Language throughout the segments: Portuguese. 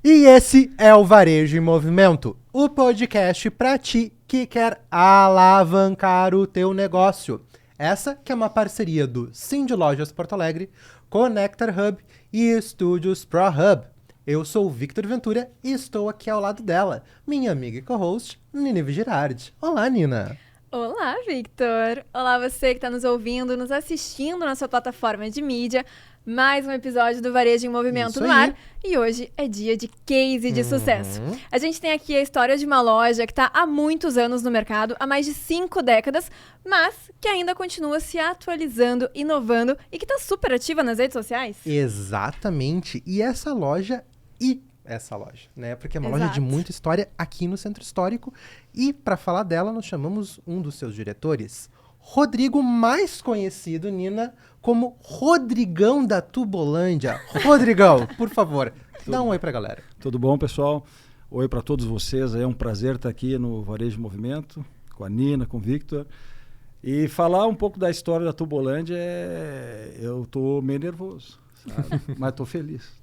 E esse é o Varejo em Movimento, o podcast para ti que quer alavancar o teu negócio. Essa que é uma parceria do Cindy Lojas Porto Alegre, Connector Hub e Estúdios Pro Hub. Eu sou o Victor Ventura e estou aqui ao lado dela, minha amiga e co-host, Nina Girardi. Olá, Nina! Olá, Victor! Olá, você que está nos ouvindo, nos assistindo na sua plataforma de mídia. Mais um episódio do Varejo em Movimento Isso no aí. ar. E hoje é dia de case de sucesso. A gente tem aqui a história de uma loja que está há muitos anos no mercado, há mais de 5 décadas, mas que ainda continua se atualizando, inovando e que está super ativa nas redes sociais. Exatamente. E essa loja, né? Porque é uma loja de Exato. muita história aqui no Centro Histórico. E para falar dela, nós chamamos um dos seus diretores, Rodrigo, mais conhecido, Nina, como Rodrigão da Tubolândia. Rodrigão, por favor, dá um oi pra galera. Tudo bom, pessoal? Oi para todos vocês. É um prazer estar aqui no Varejo em Movimento, com a Nina, com o Victor. E falar um pouco da história da Tubolândia, eu tô meio nervoso, sabe? Mas tô feliz.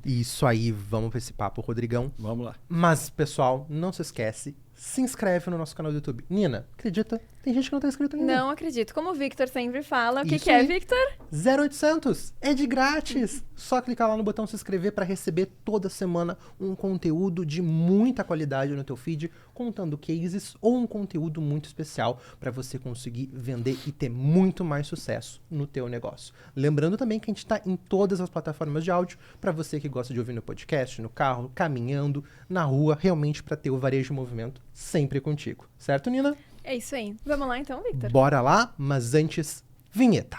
Isso aí, vamos pra esse papo, Rodrigão. Vamos lá. Mas, pessoal, não se esquece, se inscreve no nosso canal do YouTube. Nina, acredita? Tem gente que não tá inscrito ainda. Não acredito. Como o Victor sempre fala, o que Isso que é, aí. Victor? 0800, é de grátis. Só clicar lá no botão se inscrever para receber toda semana um conteúdo de muita qualidade no teu feed, contando cases ou um conteúdo muito especial para você conseguir vender e ter muito mais sucesso no teu negócio. Lembrando também que a gente está em todas as plataformas de áudio para você que gosta de ouvir no podcast, no carro, caminhando, na rua, realmente para ter o Varejo em Movimento sempre contigo. Certo, Nina? É isso aí. Vamos lá então, Victor? Bora lá, mas antes, vinheta.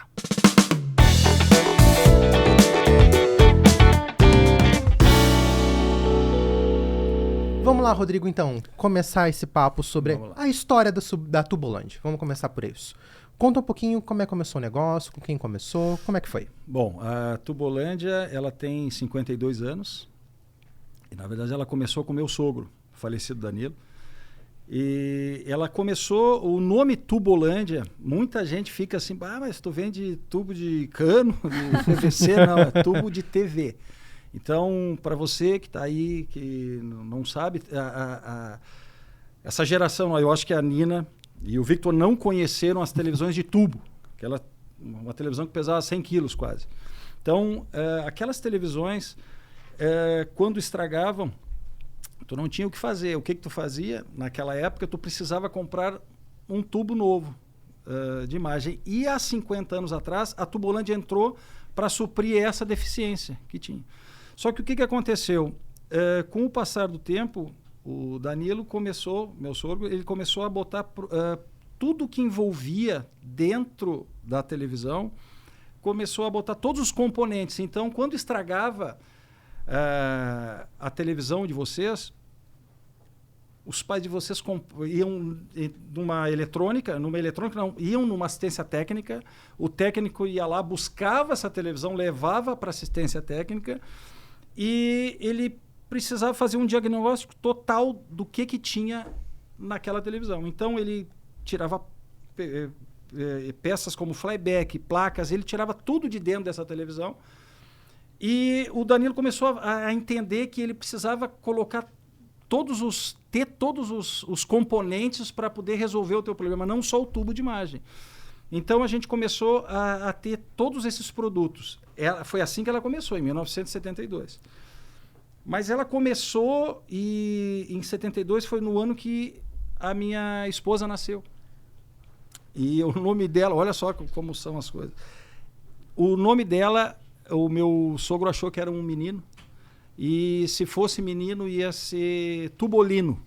Vamos lá, Rodrigo, então, começar esse papo sobre Vamos lá. a história da Tubolândia. Vamos começar por isso. Conta um pouquinho como é que começou o negócio, com quem começou, como é que foi? Bom, a Tubolândia, ela tem 52 anos. E, na verdade, ela começou com o meu sogro, falecido Danilo. E ela começou, o nome Tubolândia, muita gente fica assim, mas tu vende tubo de cano, de PVC, não, é tubo de TV. Então, para você que está aí, que não sabe, essa geração, eu acho que a Nina e o Victor não conheceram as televisões de tubo, uma televisão que pesava 100 quilos quase. Então, aquelas televisões, quando estragavam, tu não tinha o que fazer. O que tu fazia? Naquela época, tu precisava comprar um tubo novo de imagem. E há 50 anos atrás, a Tubolândia entrou para suprir essa deficiência que tinha. Só que o que aconteceu? Com o passar do tempo, o Danilo começou, meu sogro, ele começou a botar tudo que envolvia dentro da televisão, começou a botar todos os componentes. Então, quando estragava a televisão de vocês, os pais de vocês iam numa eletrônica não, iam numa assistência técnica, o técnico ia lá, buscava essa televisão, levava para assistência técnica e ele precisava fazer um diagnóstico total do que tinha naquela televisão. Então ele tirava peças como flyback, placas, ele tirava tudo de dentro dessa televisão. E o Danilo começou a entender que ele precisava colocar ter todos os componentes para poder resolver o teu problema, não só o tubo de imagem. Então a gente começou a ter todos esses produtos. Foi assim que ela começou, em 1972. Mas ela começou e em 72 foi no ano que a minha esposa nasceu. E o nome dela, olha só como são as coisas. O nome dela, o meu sogro achou que era um menino. E se fosse menino, ia ser Tubolino.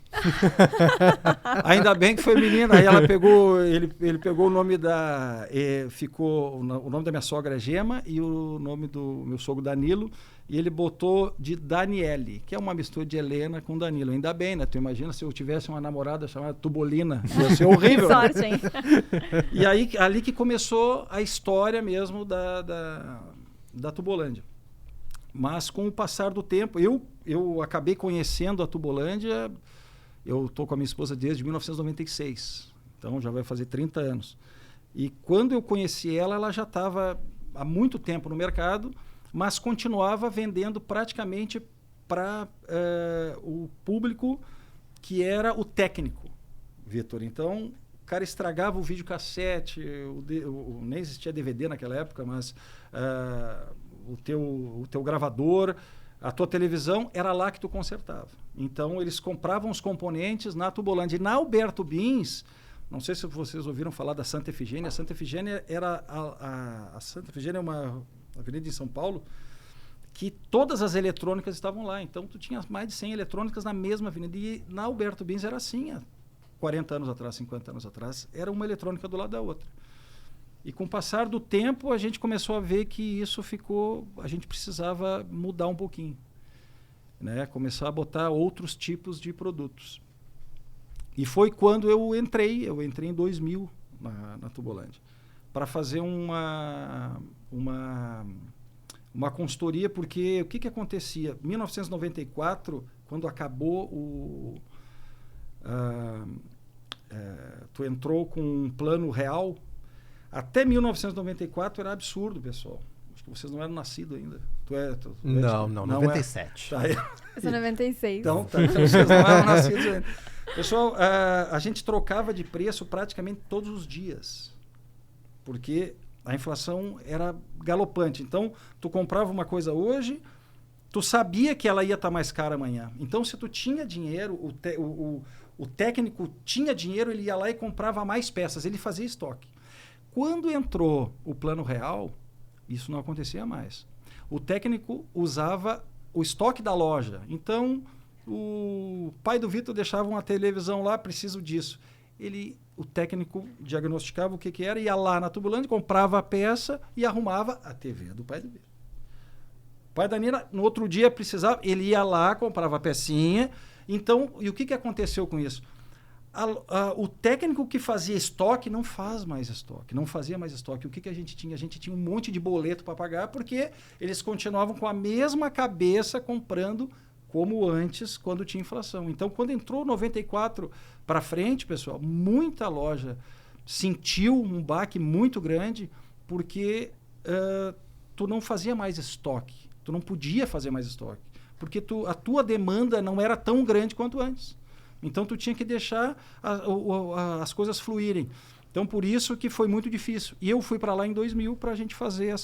Ainda bem que foi menina. Aí ela pegou, ele pegou o nome ficou o nome da minha sogra é Gema e o nome do meu sogro Danilo. E ele botou de Daniele, que é uma mistura de Helena com Danilo. Ainda bem, né? Tu imagina se eu tivesse uma namorada chamada Tubolina. Ia ser horrível. Que sorte, hein? E aí, ali que começou a história mesmo da Tubolândia. Mas com o passar do tempo, eu acabei conhecendo a Tubolândia, eu estou com a minha esposa desde 1996, então já vai fazer 30 anos. E quando eu conheci ela, ela já estava há muito tempo no mercado, mas continuava vendendo praticamente para o público que era o técnico, Vitor. Então, o cara estragava o videocassete, nem existia DVD naquela época, mas o teu gravador, a tua televisão, era lá que tu consertava. Então, eles compravam os componentes na Tubolândia. E na Alberto Bins, não sei se vocês ouviram falar da Santa Efigênia. A Santa Efigênia era a Santa Efigênia é uma avenida em São Paulo que todas as eletrônicas estavam lá. Então, tu tinha mais de 100 eletrônicas na mesma avenida. E na Alberto Bins era assim, há 40 anos atrás, 50 anos atrás. Era uma eletrônica do lado da outra. E com o passar do tempo, a gente começou a ver que isso ficou... A gente precisava mudar um pouquinho. Né? Começar a botar outros tipos de produtos. E foi quando eu entrei em 2000 na Tubolândia, para fazer uma consultoria, porque o que acontecia? Em 1994, quando acabou tu entrou com um plano real, até 1994 era absurdo, pessoal. Acho que vocês não eram nascidos ainda. Não, 97. Tá, Eu sou 96. Então vocês não eram nascidos ainda. Pessoal, a gente trocava de preço praticamente todos os dias, porque a inflação era galopante. Então, tu comprava uma coisa hoje, tu sabia que ela ia estar mais cara amanhã. Então, se tu tinha dinheiro, o técnico tinha dinheiro, ele ia lá e comprava mais peças, ele fazia estoque. Quando entrou o plano real, isso não acontecia mais. O técnico usava o estoque da loja. Então, o pai do Vitor deixava uma televisão lá, preciso disso. O técnico diagnosticava o que era, ia lá na Tubolândia, comprava a peça e arrumava a TV do pai do Vitor. O pai da Nina, no outro dia, precisava, ele ia lá, comprava a pecinha. Então, e o que aconteceu com isso? O técnico que fazia estoque não faz mais estoque, não fazia mais estoque. O que a gente tinha? A gente tinha um monte de boleto para pagar, porque eles continuavam com a mesma cabeça comprando como antes, quando tinha inflação. Então, quando entrou 94 para frente, pessoal, muita loja sentiu um baque muito grande, porque tu não fazia mais estoque, tu não podia fazer mais estoque, porque a tua demanda não era tão grande quanto antes. Então, tu tinha que deixar as coisas fluírem. Então, por isso que foi muito difícil. E eu fui para lá em 2000 para a gente fazer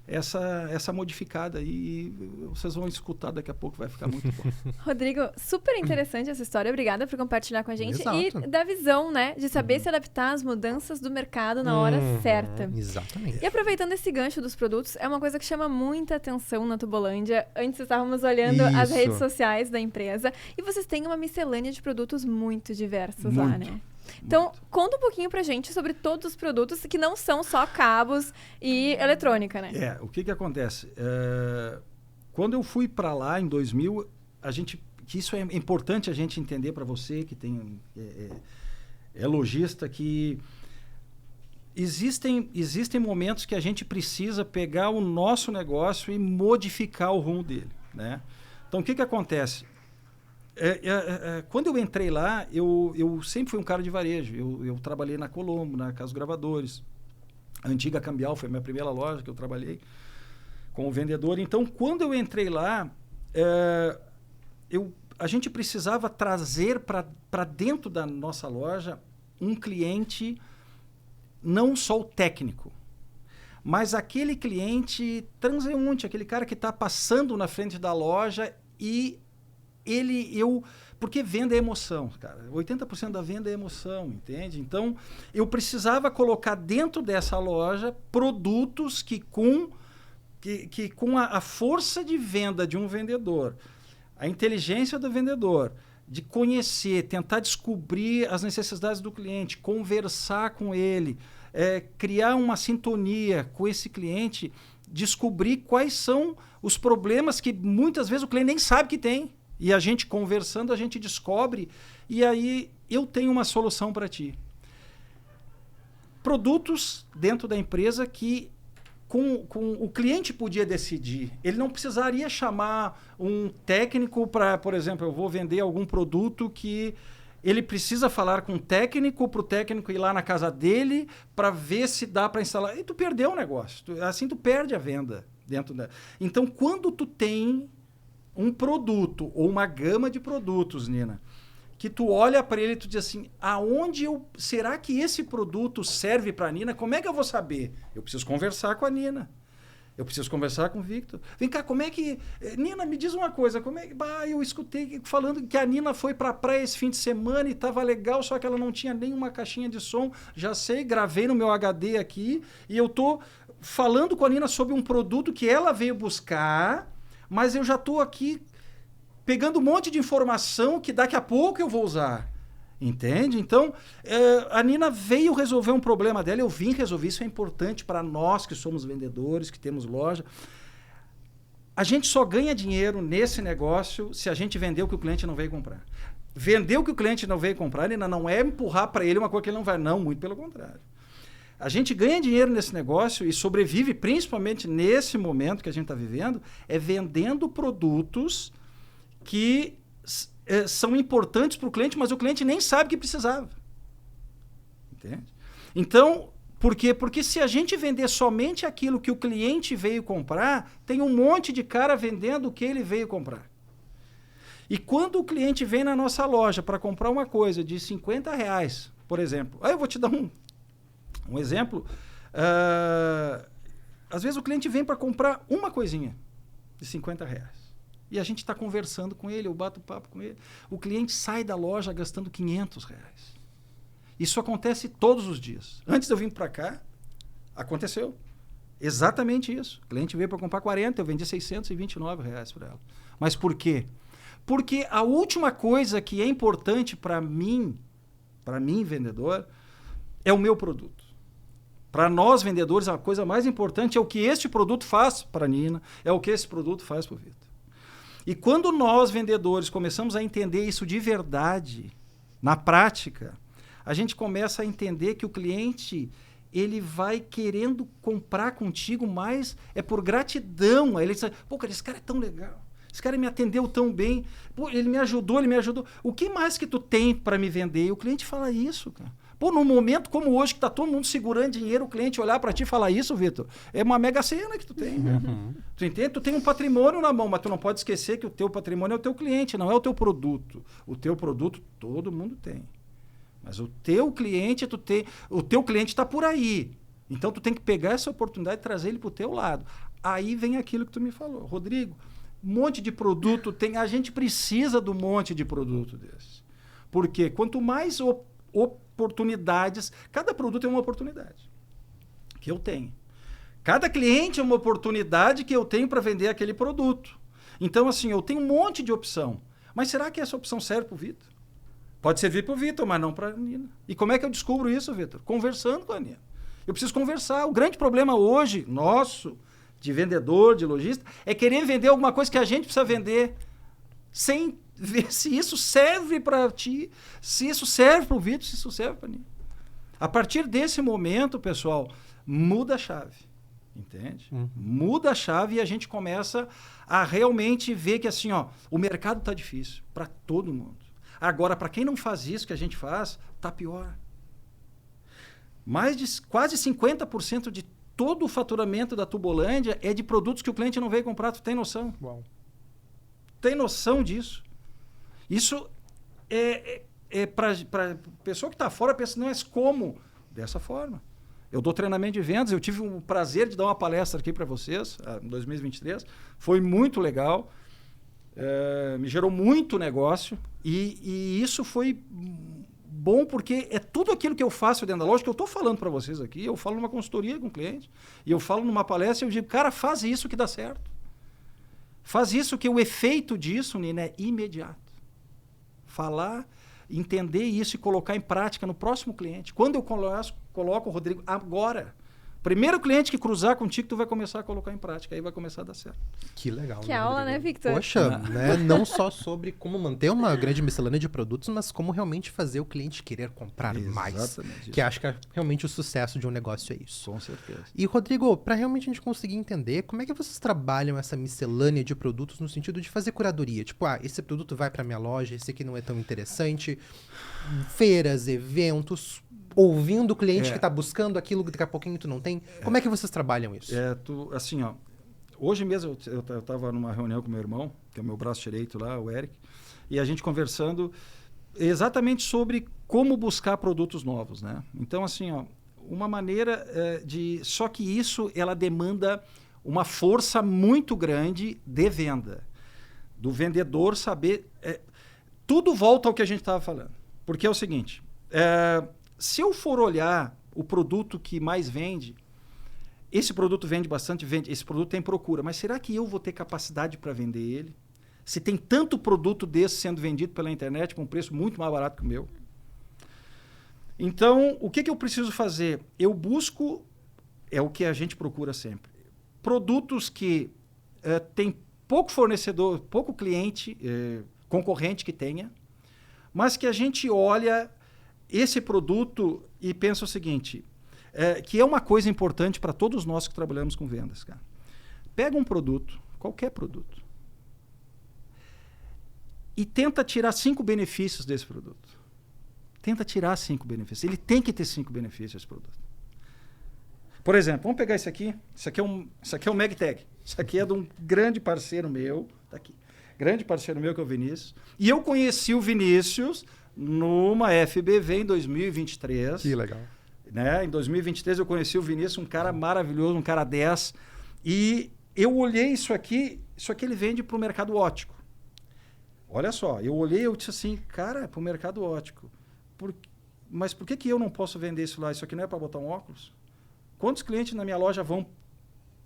essa modificada. E vocês vão escutar daqui a pouco, vai ficar muito bom. Rodrigo, super interessante essa história. Obrigada por compartilhar com a gente. Exato. E da visão, né? De saber se adaptar às mudanças do mercado na hora certa. Exatamente. E aproveitando esse gancho dos produtos, é uma coisa que chama muita atenção na Tubolândia. Antes estávamos olhando as redes sociais da empresa e vocês têm uma miscelânea de produtos muito diversos lá, né? Então, conta um pouquinho pra gente sobre todos os produtos que não são só cabos e eletrônica, né? O que acontece? Quando eu fui para lá em 2000, que isso é importante a gente entender para você que é lojista, que existem momentos que a gente precisa pegar o nosso negócio e modificar o rumo dele, né? Então, o que acontece? Quando eu entrei lá, eu sempre fui um cara de varejo. Eu trabalhei na Colombo, na Casa dos Gravadores. A antiga Cambial foi a minha primeira loja que eu trabalhei como vendedor. Então, quando eu entrei lá, a gente precisava trazer para dentro da nossa loja um cliente, não só o técnico, mas aquele cliente transeunte, aquele cara que está passando na frente da loja e porque venda é emoção, cara. 80% da venda é emoção, entende? Então, eu precisava colocar dentro dessa loja produtos que com a força de venda de um vendedor, a inteligência do vendedor, de conhecer, tentar descobrir as necessidades do cliente, conversar com ele, criar uma sintonia com esse cliente, descobrir quais são os problemas que muitas vezes o cliente nem sabe que tem. E a gente conversando, a gente descobre, e aí eu tenho uma solução para ti. Produtos dentro da empresa que com o cliente podia decidir. Ele não precisaria chamar um técnico para, por exemplo, eu vou vender algum produto que ele precisa falar com o técnico, para o técnico ir lá na casa dele para ver se dá para instalar. E tu perdeu o negócio. Assim tu perde a venda. Então, quando tu tem um produto ou uma gama de produtos, Nina, que tu olha para ele e tu diz assim, será que esse produto serve para a Nina? Como é que eu vou saber? Eu preciso conversar com a Nina. Eu preciso conversar com o Victor. Vem cá, como é que... Nina, me diz uma coisa. Como é que... eu escutei falando que a Nina foi pra praia esse fim de semana e tava legal, só que ela não tinha nenhuma caixinha de som. Já sei, gravei no meu HD aqui e eu tô falando com a Nina sobre um produto que ela veio buscar, mas eu já tô aqui pegando um monte de informação que daqui a pouco eu vou usar. Entende? Então, a Nina veio resolver um problema dela, eu vim resolver. Isso é importante para nós que somos vendedores, que temos loja. A gente só ganha dinheiro nesse negócio se a gente vender o que o cliente não veio comprar. Vender o que o cliente não veio comprar, Nina, não é empurrar para ele uma coisa que ele não vai. Não, muito pelo contrário. A gente ganha dinheiro nesse negócio e sobrevive, principalmente nesse momento que a gente está vivendo, é vendendo produtos que... são importantes para o cliente, mas o cliente nem sabe que precisava. Entende? Então, por quê? Porque se a gente vender somente aquilo que o cliente veio comprar, tem um monte de cara vendendo o que ele veio comprar. E quando o cliente vem na nossa loja para comprar uma coisa de R$50, por exemplo, aí eu vou te dar um exemplo. Às vezes o cliente vem para comprar uma coisinha de R$50. E a gente está conversando com ele, eu bato papo com ele. O cliente sai da loja gastando R$500. Isso acontece todos os dias. Antes de eu vir para cá, aconteceu. Exatamente isso. O cliente veio para comprar 40, eu vendi R$629 para ela. Mas por quê? Porque a última coisa que é importante para mim, vendedor, é o meu produto. Para nós, vendedores, a coisa mais importante é o que este produto faz para a Nina, é o que esse produto faz para o Victor. E quando nós, vendedores, começamos a entender isso de verdade, na prática, a gente começa a entender que o cliente, ele vai querendo comprar contigo, mas é por gratidão. Aí ele diz, pô, cara, esse cara é tão legal, esse cara me atendeu tão bem, pô, ele me ajudou. O que mais que tu tem para me vender? E o cliente fala isso, cara. Pô, num momento como hoje, que tá todo mundo segurando dinheiro, o cliente olhar para ti e falar isso, Victor, é uma mega cena que tu tem. Uhum. Tu entende? Tu tem um patrimônio na mão, mas tu não pode esquecer que o teu patrimônio é o teu cliente, não é o teu produto. O teu produto todo mundo tem. Mas o teu cliente, o teu cliente está por aí. Então tu tem que pegar essa oportunidade e trazer ele pro teu lado. Aí vem aquilo que tu me falou. Rodrigo, um monte de produto tem, a gente precisa do monte de produto desse. Por quê? Quanto mais oportunidades, cada produto é uma oportunidade que eu tenho. Cada cliente é uma oportunidade que eu tenho para vender aquele produto. Então, assim, eu tenho um monte de opção. Mas será que essa opção serve para o Victor? Pode servir para o Victor, mas não para a Nina. E como é que eu descubro isso, Victor? Conversando com a Nina. Eu preciso conversar. O grande problema hoje, nosso, de vendedor, de lojista, é querer vender alguma coisa que a gente precisa vender sem ver se isso serve para ti, se isso serve para o Victor, se isso serve para mim. A partir desse momento, pessoal, muda a chave. Entende? Uhum. Muda a chave e a gente começa a realmente ver que assim, ó, o mercado está difícil para todo mundo. Agora, para quem não faz isso que a gente faz, tá pior. Mais de quase 50% de todo o faturamento da Tubolândia é de produtos que o cliente não veio comprar. Tu tem noção? Uau. Tem noção disso? Isso para pessoa que está fora, pensa, não é como? Dessa forma. Eu dou treinamento de vendas, eu tive o prazer de dar uma palestra aqui para vocês, em 2023. Foi muito legal, me gerou muito negócio e isso foi bom porque é tudo aquilo que eu faço dentro da loja, que eu estou falando para vocês aqui, eu falo numa consultoria com o cliente, e eu falo numa palestra e eu digo, cara, faz isso que dá certo. Faz isso que o efeito disso, Nina, é imediato. Falar, entender isso e colocar em prática no próximo cliente. Quando eu coloco o Rodrigo, agora. Primeiro cliente que cruzar contigo, tu vai começar a colocar em prática. Aí vai começar a dar certo. Que legal. Que aula, né, Victor? Poxa, né? Não só sobre como manter uma grande miscelânea de produtos, mas como realmente fazer o cliente querer comprar mais. Exatamente. Que acho que realmente o sucesso de um negócio é isso. Com certeza. E, Rodrigo, para realmente a gente conseguir entender, como é que vocês trabalham essa miscelânea de produtos no sentido de fazer curadoria? Tipo, esse produto vai para minha loja, esse aqui não é tão interessante. Feiras, eventos, ouvindo o cliente que está buscando aquilo que daqui a pouquinho tu não tem. Como é que vocês trabalham isso? Assim, ó, hoje mesmo eu estava numa reunião com meu irmão, que é o meu braço direito lá, o Eric, e a gente conversando exatamente sobre como buscar produtos novos, né? Então, assim, ó, uma maneira só que isso, ela demanda uma força muito grande de venda. Do vendedor saber... tudo volta ao que a gente estava falando. Porque é o seguinte, se eu for olhar o produto que mais vende, esse produto vende bastante, esse produto tem procura, mas será que eu vou ter capacidade para vender ele? Se tem tanto produto desse sendo vendido pela internet com um preço muito mais barato que o meu. Então, o que eu preciso fazer? Eu busco, é o que a gente procura sempre, produtos que tem pouco fornecedor, pouco cliente, concorrente que tenha, mas que a gente olha esse produto e pensa o seguinte, que é uma coisa importante para todos nós que trabalhamos com vendas, cara. Pega um produto, qualquer produto, e tenta tirar 5 benefícios desse produto. Tenta tirar 5 benefícios. Ele tem que ter 5 benefícios esse produto. Por exemplo, vamos pegar esse aqui. Isso aqui é um MagTag. Isso aqui é de um grande parceiro meu. Tá aqui. Grande parceiro meu, que é o Vinícius. E eu conheci o Vinícius numa FBV em 2023. Que legal. Né? Em 2023 eu conheci o Vinícius, um cara maravilhoso, um cara 10. E eu olhei isso aqui ele vende para o mercado óptico. Olha só, eu olhei e eu disse assim, cara, para o mercado óptico. Mas por que eu não posso vender isso lá? Isso aqui não é para botar um óculos? Quantos clientes na minha loja vão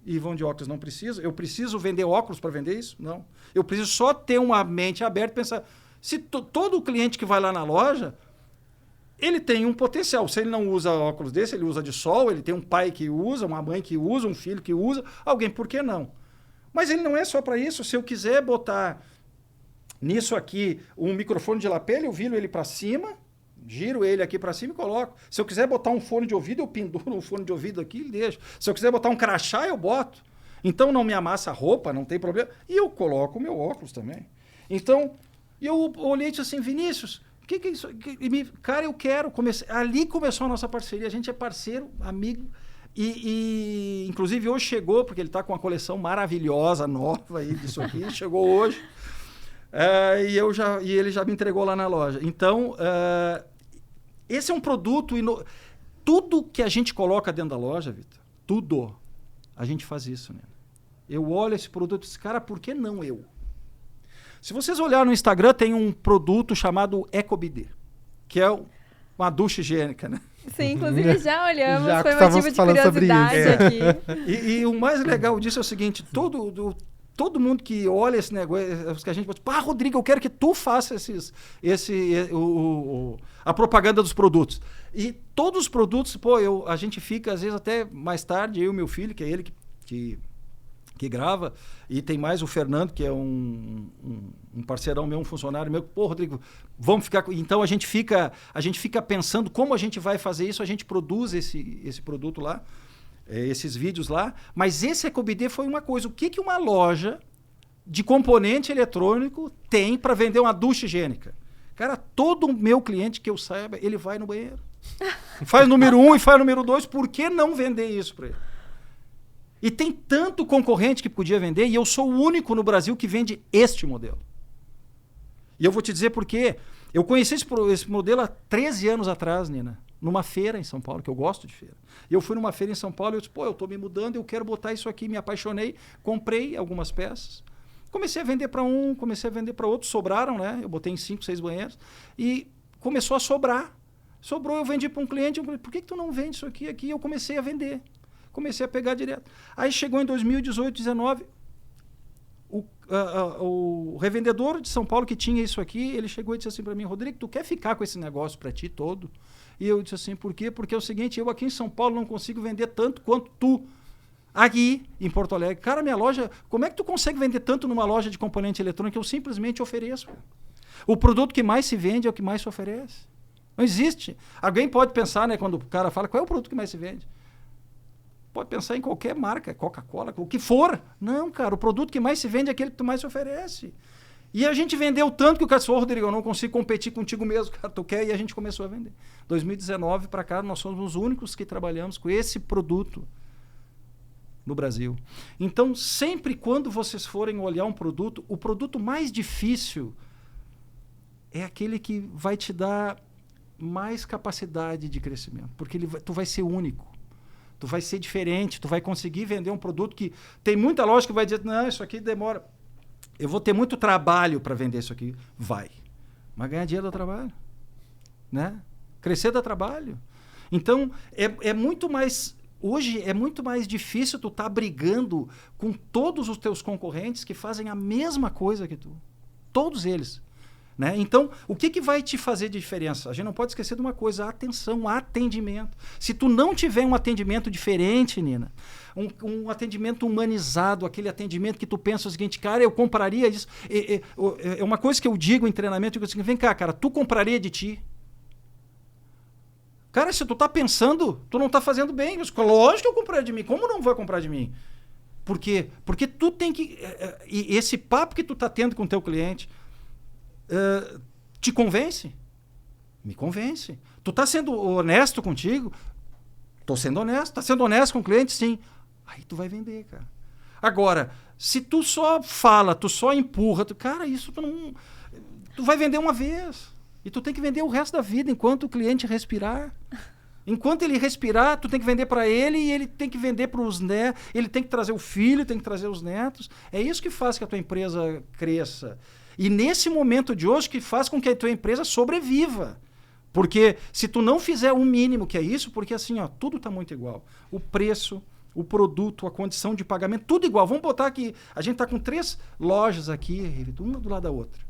de óculos? Não precisa? Eu preciso vender óculos para vender isso? Não. Eu preciso só ter uma mente aberta e pensar, se todo cliente que vai lá na loja, ele tem um potencial. Se ele não usa óculos desse, ele usa de sol, ele tem um pai que usa, uma mãe que usa, um filho que usa, alguém, por que não? Mas ele não é só para isso. Se eu quiser botar nisso aqui um microfone de lapela, eu viro ele para cima, giro ele aqui para cima e coloco. Se eu quiser botar um fone de ouvido, eu penduro um fone de ouvido aqui e deixo. Se eu quiser botar um crachá, eu boto. Então não me amassa a roupa, não tem problema. E eu coloco o meu óculos também. Então, eu olhei e disse assim, Vinícius, o que é isso? Cara, eu quero. Ali começou a nossa parceria. A gente é parceiro, amigo. E inclusive hoje chegou, porque ele está com uma coleção maravilhosa, nova aí disso aqui. Chegou hoje. E ele já me entregou lá na loja. Então, esse é um produto... Tudo que a gente coloca dentro da loja, Vitor, tudo, a gente faz isso, né? Eu olho esse produto e digo, cara, por que não eu? Se vocês olharem no Instagram, tem um produto chamado EcoBidê, que é uma ducha higiênica, né? Sim, inclusive já olhamos, Já foi motivo de curiosidade aqui. E o mais legal disso é o seguinte, todo mundo que olha esse negócio, que a gente fala, Rodrigo, eu quero que tu faça a propaganda dos produtos. E todos os produtos, a gente fica, às vezes, até mais tarde, eu e meu filho, que é ele que grava, e tem mais o Fernando, que é um parceirão meu, um funcionário meu. Rodrigo, vamos ficar... Então, a gente fica pensando como a gente vai fazer isso, a gente produz esse produto lá, esses vídeos lá, mas esse EcoBidê foi uma coisa. O que uma loja de componente eletrônico tem para vender uma ducha higiênica? Cara, todo meu cliente que eu saiba, ele vai no banheiro. Faz número 1 e faz número 2, por que não vender isso para ele? E tem tanto concorrente que podia vender, e eu sou o único no Brasil que vende este modelo. E eu vou te dizer por quê. Eu conheci esse modelo há 13 anos atrás, Nina, numa feira em São Paulo, que eu gosto de feira. E eu fui numa feira em São Paulo e eu disse, eu estou me mudando, eu quero botar isso aqui. Me apaixonei, comprei algumas peças. Comecei a vender para um, comecei a vender para outro, sobraram, né? Eu botei em 5, 6 banheiros e começou a sobrar. Sobrou, eu vendi para um cliente, por que tu não vende isso aqui? Aqui eu comecei a vender. Comecei a pegar direto. Aí chegou em 2018, 2019, o revendedor de São Paulo que tinha isso aqui, ele chegou e disse assim para mim, Rodrigo, tu quer ficar com esse negócio para ti todo? E eu disse assim, por quê? Porque é o seguinte, eu aqui em São Paulo não consigo vender tanto quanto tu aqui em Porto Alegre. Cara, minha loja, como é que tu consegue vender tanto numa loja de componente eletrônico? Eu simplesmente ofereço. O produto que mais se vende é o que mais se oferece. Não existe. Alguém pode pensar, né, quando o cara fala, qual é o produto que mais se vende? Pode pensar em qualquer marca, Coca-Cola, o que for. Não, cara, o produto que mais se vende é aquele que tu mais se oferece. E a gente vendeu tanto que o cara disse, Rodrigo, eu não consigo competir contigo mesmo, cara, tu quer? E a gente começou a vender. 2019 para cá, nós somos os únicos que trabalhamos com esse produto. no Brasil. Então, sempre quando vocês forem olhar um produto, o produto mais difícil é aquele que vai te dar mais capacidade de crescimento, porque tu vai ser único, tu vai ser diferente, tu vai conseguir vender um produto que tem muita loja que vai dizer, não, isso aqui demora, eu vou ter muito trabalho para vender isso aqui. Vai, mas ganhar dinheiro dá trabalho, né? Crescer dá trabalho. Então, é muito mais... Hoje é muito mais difícil tu estar brigando com todos os teus concorrentes que fazem a mesma coisa que tu. Todos eles. Né? Então, o que vai te fazer diferença? A gente não pode esquecer de uma coisa, a atenção, atendimento. Se tu não tiver um atendimento diferente, Nina, um atendimento humanizado, aquele atendimento que tu pensa o seguinte, cara, eu compraria isso. É uma coisa que eu digo em treinamento, eu digo assim, vem cá, cara, tu compraria de ti? Cara, se tu tá pensando, tu não tá fazendo bem. Lógico que eu compraria de mim. Como não vai comprar de mim? Por quê? Porque tu tem que... E esse papo que tu tá tendo com o teu cliente te convence? Me convence. Tu tá sendo honesto contigo? Tô sendo honesto. Tá sendo honesto com o cliente? Sim. Aí tu vai vender, cara. Agora, se tu só fala, tu só empurra, cara, isso tu não... Tu vai vender uma vez. E tu tem que vender o resto da vida enquanto o cliente respirar. Enquanto ele respirar, tu tem que vender para ele e ele tem que vender para os netos. Ele tem que trazer o filho, tem que trazer os netos. É isso que faz que a tua empresa cresça. E nesse momento de hoje que faz com que a tua empresa sobreviva. Porque se tu não fizer o mínimo que é isso, porque assim, ó, tudo está muito igual. O preço, o produto, a condição de pagamento, tudo igual. Vamos botar aqui, a gente está com 3 lojas aqui, uma do lado da outra.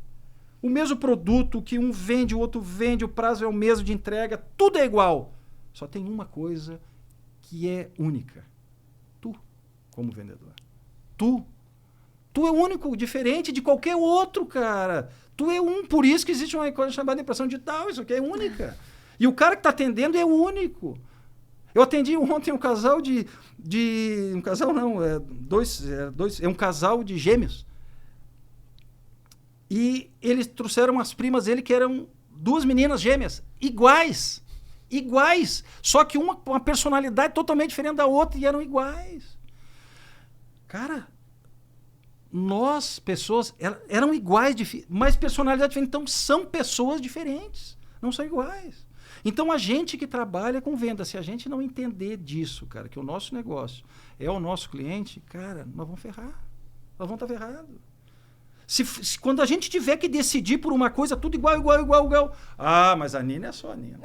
O mesmo produto, que um vende, o outro vende, o prazo é o mesmo de entrega, tudo é igual. Só tem uma coisa que é única. Tu, como vendedor. Tu é único, diferente de qualquer outro, cara. Tu é por isso que existe uma coisa chamada impressão digital, isso aqui é única. E o cara que está atendendo é único. Eu atendi ontem um casal um casal não, é um casal de gêmeos. E eles trouxeram as primas dele, que eram 2 meninas gêmeas, iguais. Só que uma com uma personalidade totalmente diferente da outra e eram iguais. Cara, nós, pessoas, eram iguais, mas personalidade diferente. Então, são pessoas diferentes, não são iguais. Então, a gente que trabalha com venda, se a gente não entender disso, cara, que o nosso negócio é o nosso cliente, cara, nós vamos ferrar. Nós vamos estar ferrados. Se quando a gente tiver que decidir por uma coisa, tudo igual. Ah, mas a Nina é só a Nina.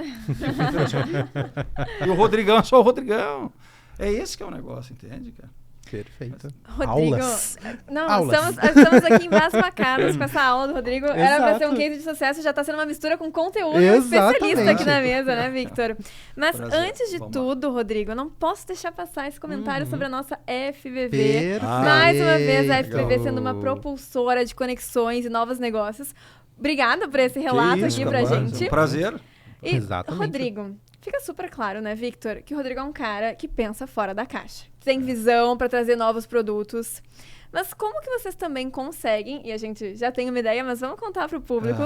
E o Rodrigão é só o Rodrigão. É esse que é o negócio, entende, cara? Perfeito. Rodrigo, Aulas. Não, Aulas. Estamos aqui embasbacados com essa aula do Rodrigo. Era pra ser um case de sucesso, já tá sendo uma mistura com conteúdo especialista aqui na mesa, né, Victor? Mas Prazer. antes de tudo, Rodrigo, eu não posso deixar passar esse comentário sobre a nossa FVV. Perfeito. Mais uma vez, a FVV Legal. sendo uma propulsora de conexões e novos negócios. Obrigada por esse relato aqui pra gente. É um prazer. E, Exatamente. Rodrigo, fica super claro, né, Victor, que o Rodrigo é um cara que pensa fora da caixa. Tem visão para trazer novos produtos. Mas como que vocês também conseguem, e a gente já tem uma ideia, mas vamos contar para o público,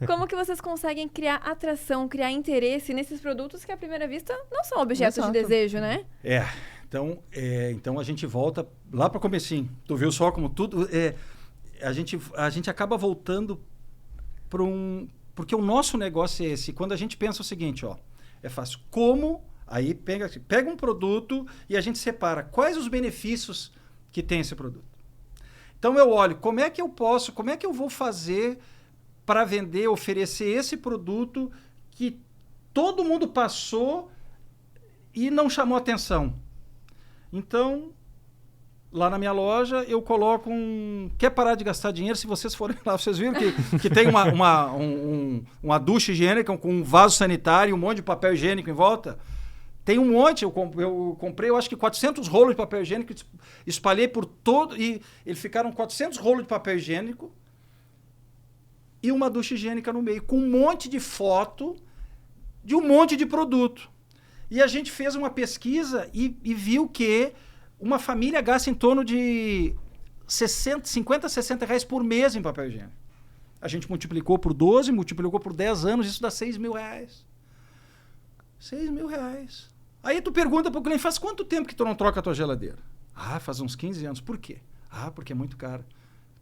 como que vocês conseguem criar atração, criar interesse nesses produtos que à primeira vista não são objetos de desejo, né? Então a gente volta lá para o comecinho. Tu viu só como tudo... a gente acaba voltando para porque o nosso negócio é esse. Quando a gente pensa o seguinte, ó, é fácil. Como... Aí pega um produto e a gente separa quais os benefícios que tem esse produto. Então eu olho, como é que eu vou fazer para vender, oferecer esse produto que todo mundo passou e não chamou atenção. Então, lá na minha loja, eu coloco quer parar de gastar dinheiro? Se vocês forem lá, vocês viram que tem uma ducha higiênica com um vaso sanitário, um monte de papel higiênico em volta. Tem um monte, eu comprei, eu acho que 400 rolos de papel higiênico, espalhei por todo, e eles ficaram 400 rolos de papel higiênico e uma ducha higiênica no meio, com um monte de foto de um monte de produto. E a gente fez uma pesquisa e viu que uma família gasta em torno de 50, 60 reais por mês em papel higiênico. A gente multiplicou por 12, multiplicou por 10 anos, isso dá 6 mil reais. 6 mil reais. Aí tu pergunta pro cliente, faz quanto tempo que tu não troca a tua geladeira? Faz uns 15 anos. Por quê? Porque é muito caro.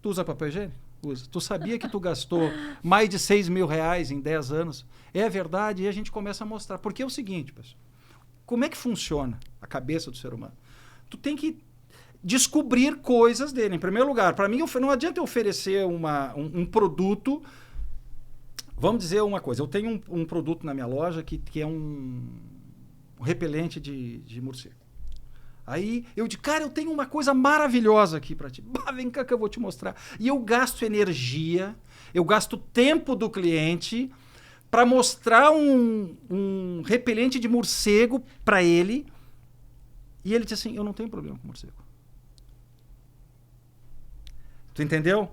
Tu usa papel higiênico? Usa. Tu sabia que tu gastou mais de 6 mil reais em 10 anos? É verdade, e a gente começa a mostrar. Porque é o seguinte, pessoal. Como é que funciona a cabeça do ser humano? Tu tem que descobrir coisas dele. Em primeiro lugar, para mim, não adianta eu oferecer um produto. Vamos dizer uma coisa. Eu tenho um produto na minha loja que é um repelente de morcego. Aí eu digo, cara, eu tenho uma coisa maravilhosa aqui para ti. Vem cá que eu vou te mostrar. E eu gasto energia, eu gasto tempo do cliente para mostrar um repelente de morcego para ele. E ele diz assim, eu não tenho problema com morcego. Tu entendeu?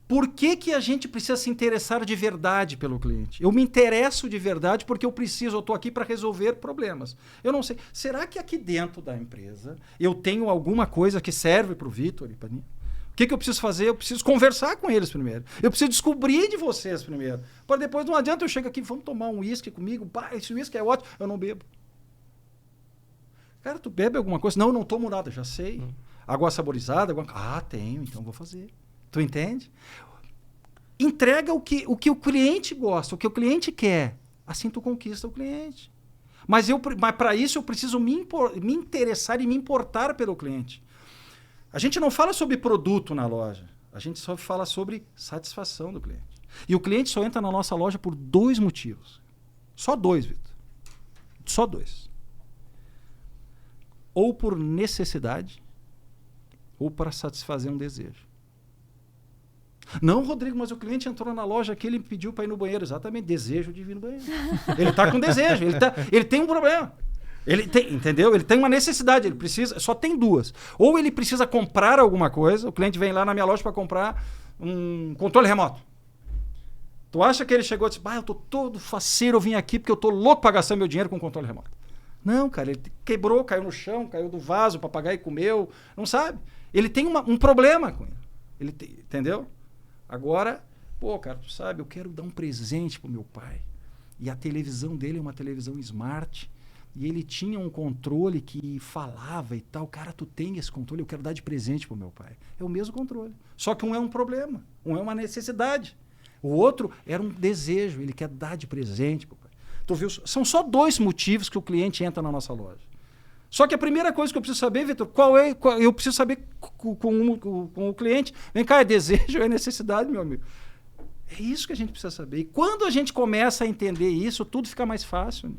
Por que a gente precisa se interessar de verdade pelo cliente? Eu me interesso de verdade porque eu estou aqui para resolver problemas. Eu não sei, será que aqui dentro da empresa eu tenho alguma coisa que serve para o Vitor e para mim? O que eu preciso fazer? Eu preciso conversar com eles primeiro. Eu preciso descobrir de vocês primeiro. Para depois, não adianta eu chegar aqui, vamos tomar um uísque comigo. Esse uísque é ótimo. Eu não bebo. Cara, tu bebe alguma coisa? Não, não tomo nada, já sei. Água saborizada? Tenho, então vou fazer. Tu entende? Entrega o que o cliente gosta, o que o cliente quer. Assim tu conquista o cliente. Mas para isso eu preciso me interessar e me importar pelo cliente. A gente não fala sobre produto na loja. A gente só fala sobre satisfação do cliente. E o cliente só entra na nossa loja por 2 motivos. Só 2, Vitor. Só 2. Ou por necessidade, ou para satisfazer um desejo. Não, Rodrigo, mas o cliente entrou na loja aqui, ele me pediu para ir no banheiro. Exatamente, desejo de vir no banheiro. Ele está com desejo, ele tem um problema. Entendeu? Ele tem uma necessidade, ele precisa, só tem 2. Ou ele precisa comprar alguma coisa, o cliente vem lá na minha loja para comprar um controle remoto. Tu acha que ele chegou e disse, eu tô todo faceiro, eu vim aqui porque eu tô louco para gastar meu dinheiro com controle remoto. Não, cara, ele quebrou, caiu no chão, caiu do vaso, o papagaio comeu, não sabe? Ele tem um problema com ele. Entendeu? Agora, cara, tu sabe, eu quero dar um presente pro meu pai. E a televisão dele é uma televisão smart. E ele tinha um controle que falava e tal. Cara, tu tem esse controle, eu quero dar de presente pro meu pai. É o mesmo controle. Só que um é um problema, um é uma necessidade. O outro era um desejo, ele quer dar de presente pro pai. Tu viu? São só 2 motivos que o cliente entra na nossa loja. Só que a primeira coisa que eu preciso saber, Vitor, eu preciso saber com o cliente. Vem cá, é desejo ou é necessidade, meu amigo? É isso que a gente precisa saber. E quando a gente começa a entender isso, tudo fica mais fácil. Né?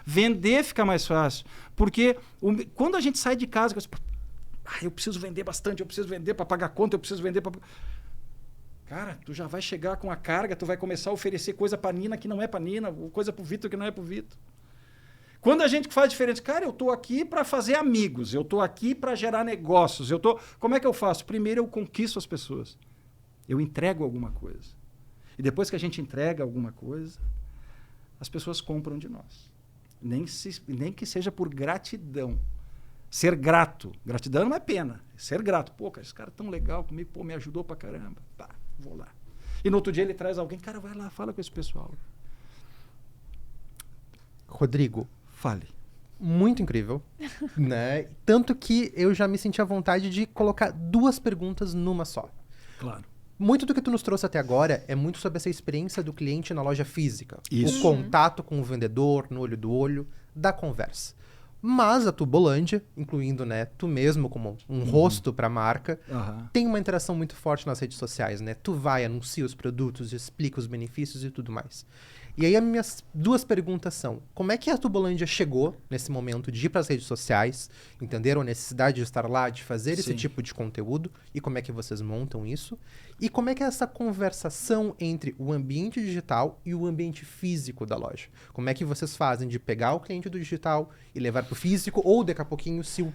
Vender fica mais fácil. Porque quando a gente sai de casa, eu preciso vender bastante, eu preciso vender para pagar conta, eu preciso vender para... Cara, tu já vai chegar com a carga, tu vai começar a oferecer coisa para Nina que não é para Nina, coisa para o Vitor que não é para o Vitor. Quando a gente faz diferente, cara, eu estou aqui para fazer amigos, eu estou aqui para gerar negócios, como é que eu faço? Primeiro eu conquisto as pessoas, eu entrego alguma coisa. E depois que a gente entrega alguma coisa, as pessoas compram de nós. Nem que seja por gratidão. Ser grato. Gratidão não é pena, é ser grato. Cara, esse cara é tão legal comigo, me ajudou pra caramba. Vou lá. E no outro dia ele traz alguém, cara, vai lá, fala com esse pessoal. Rodrigo, fale. Muito incrível, né? Tanto que eu já me senti à vontade de colocar 2 perguntas numa só. Claro. Muito do que tu nos trouxe até agora é muito sobre essa experiência do cliente na loja física. Isso. O contato com o vendedor, no olho do olho, da conversa. Mas a Tubolândia, incluindo, né, tu mesmo como um rosto para a marca, tem uma interação muito forte nas redes sociais, né? Tu vai, anuncia os produtos, explica os benefícios e tudo mais. E aí as minhas 2 perguntas são: como é que a Tubolândia chegou nesse momento de ir para as redes sociais? Entenderam a necessidade de estar lá, de fazer esse tipo de conteúdo? E como é que vocês montam isso? E como é que é essa conversação entre o ambiente digital e o ambiente físico da loja? Como é que vocês fazem de pegar o cliente do digital e levar para o físico? Ou daqui a pouquinho, se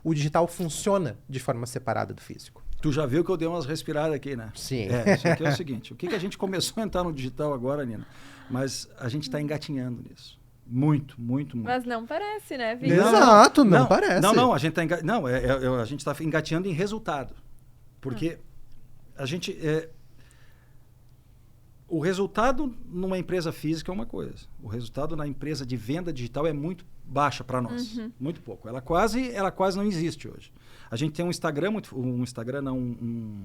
o digital funciona de forma separada do físico? Tu já viu que eu dei umas respiradas aqui, né? Sim. Isso aqui é o seguinte. O que a gente começou a entrar no digital agora, Nina? Mas a gente está engatinhando nisso. Muito, muito, muito. Mas não parece, né, Vitor? Exato, não parece. Não, a gente está engatinhando em resultado. Porque a gente... o resultado numa empresa física é uma coisa. O resultado na empresa de venda digital é muito baixa para nós. Muito pouco. Ela quase não existe hoje. A gente tem um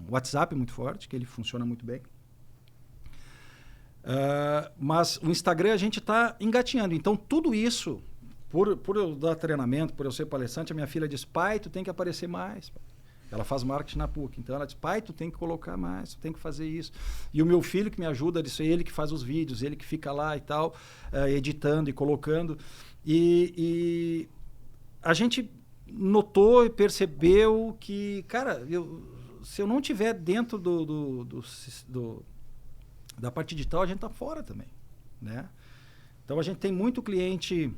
WhatsApp muito forte, que ele funciona muito bem. Mas o Instagram a gente está engatinhando. Então, tudo isso, por eu dar treinamento, por eu ser palestrante, a minha filha diz, pai, tu tem que aparecer mais. Ela faz marketing na PUC. Então, ela diz, pai, tu tem que colocar mais, tu tem que fazer isso. E o meu filho que me ajuda, é ele que faz os vídeos, ele que fica lá e tal, editando e colocando. E a gente notou e percebeu que, cara, se eu não estiver dentro da parte digital, a gente está fora também, né? Então, a gente tem muito cliente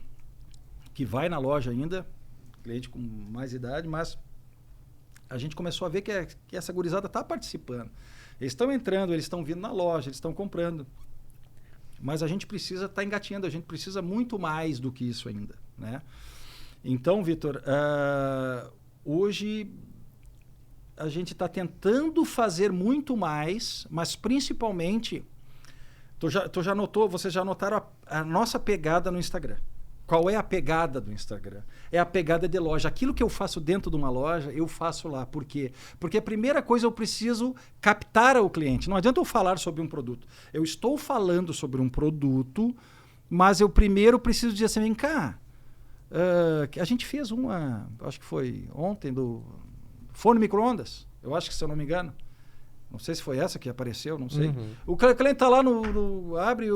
que vai na loja ainda, cliente com mais idade, mas a gente começou a ver que essa gurizada está participando. Eles estão entrando, eles estão vindo na loja, eles estão comprando. Mas a gente precisa estar engatinhando, a gente precisa muito mais do que isso ainda, né? Então, Vitor, hoje a gente está tentando fazer muito mais, mas principalmente, vocês já notaram a nossa pegada no Instagram. Qual é a pegada do Instagram? É a pegada de loja. Aquilo que eu faço dentro de uma loja, eu faço lá. Por quê? Porque a primeira coisa eu preciso captar o cliente. Não adianta eu falar sobre um produto. Eu estou falando sobre um produto, mas eu primeiro preciso dizer assim, vem cá, a gente fez acho que foi ontem, do forno micro-ondas. Eu acho que, se eu não me engano. Não sei se foi essa que apareceu, não sei. O cliente está lá, abre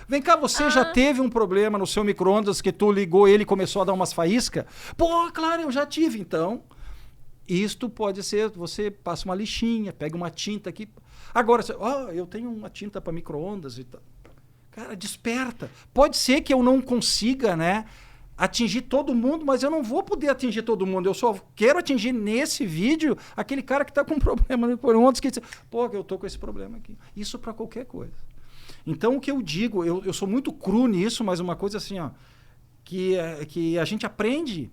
vem cá, você já teve um problema no seu micro-ondas que tu ligou ele e começou a dar umas faíscas? Pô, claro, eu já tive. Então, isto pode ser, você passa uma lixinha, pega uma tinta aqui. Agora, eu tenho uma tinta para micro-ondas e tal. Cara, desperta. Pode ser que eu não consiga, né, atingir todo mundo, mas eu não vou poder atingir todo mundo. Eu só quero atingir nesse vídeo aquele cara que está com um problema no micro-ondas, que diz, pô, eu estou com esse problema aqui. Isso para qualquer coisa. Então, o que eu digo, eu sou muito cru nisso, mas uma coisa assim, ó, que a gente aprende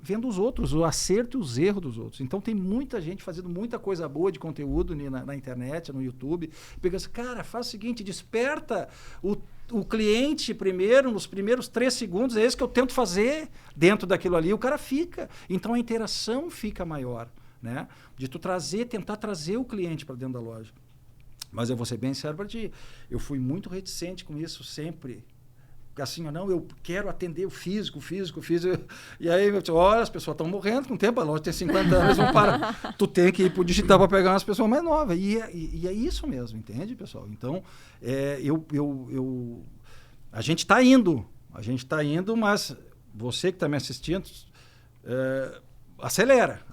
vendo os outros, o acerto e os erros dos outros. Então, tem muita gente fazendo muita coisa boa de conteúdo na internet, no YouTube. Pega assim, cara, faz o seguinte, desperta o cliente primeiro, nos primeiros 3 segundos, é isso que eu tento fazer dentro daquilo ali, o cara fica. Então, a interação fica maior, né? De tu tentar trazer o cliente para dentro da loja. Mas eu vou ser bem sério para ti, eu fui muito reticente com isso sempre. Assim, não, eu quero atender o físico. E aí, olha, as pessoas estão morrendo com o tempo, a loja tem 50 anos, vão parar. Tu tem que ir pro digital para pegar umas pessoas mais novas. E é isso mesmo, entende, pessoal? Então, a gente está indo, mas você que está me assistindo, acelera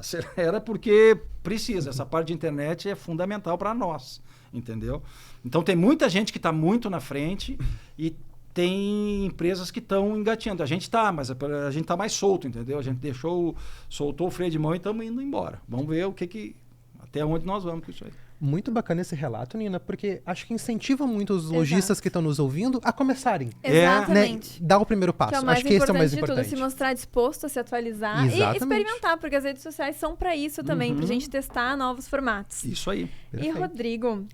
porque precisa. Essa parte de internet é fundamental para nós, entendeu? Então, tem muita gente que está muito na frente e tem empresas que estão engatinhando. A gente está, mas a gente está mais solto, entendeu? A gente soltou o freio de mão e estamos indo embora. Vamos ver até onde nós vamos com isso aí. Muito bacana esse relato, Nina, porque acho que incentiva muito os lojistas que estão nos ouvindo a começarem. Exatamente. Né? Dar o primeiro passo. Que é o mais acho que esse é o mais importante. De tudo, se mostrar disposto a se atualizar e experimentar, porque as redes sociais são para isso também, para a gente testar novos formatos. Isso aí. Perfeito. E, Rodrigo,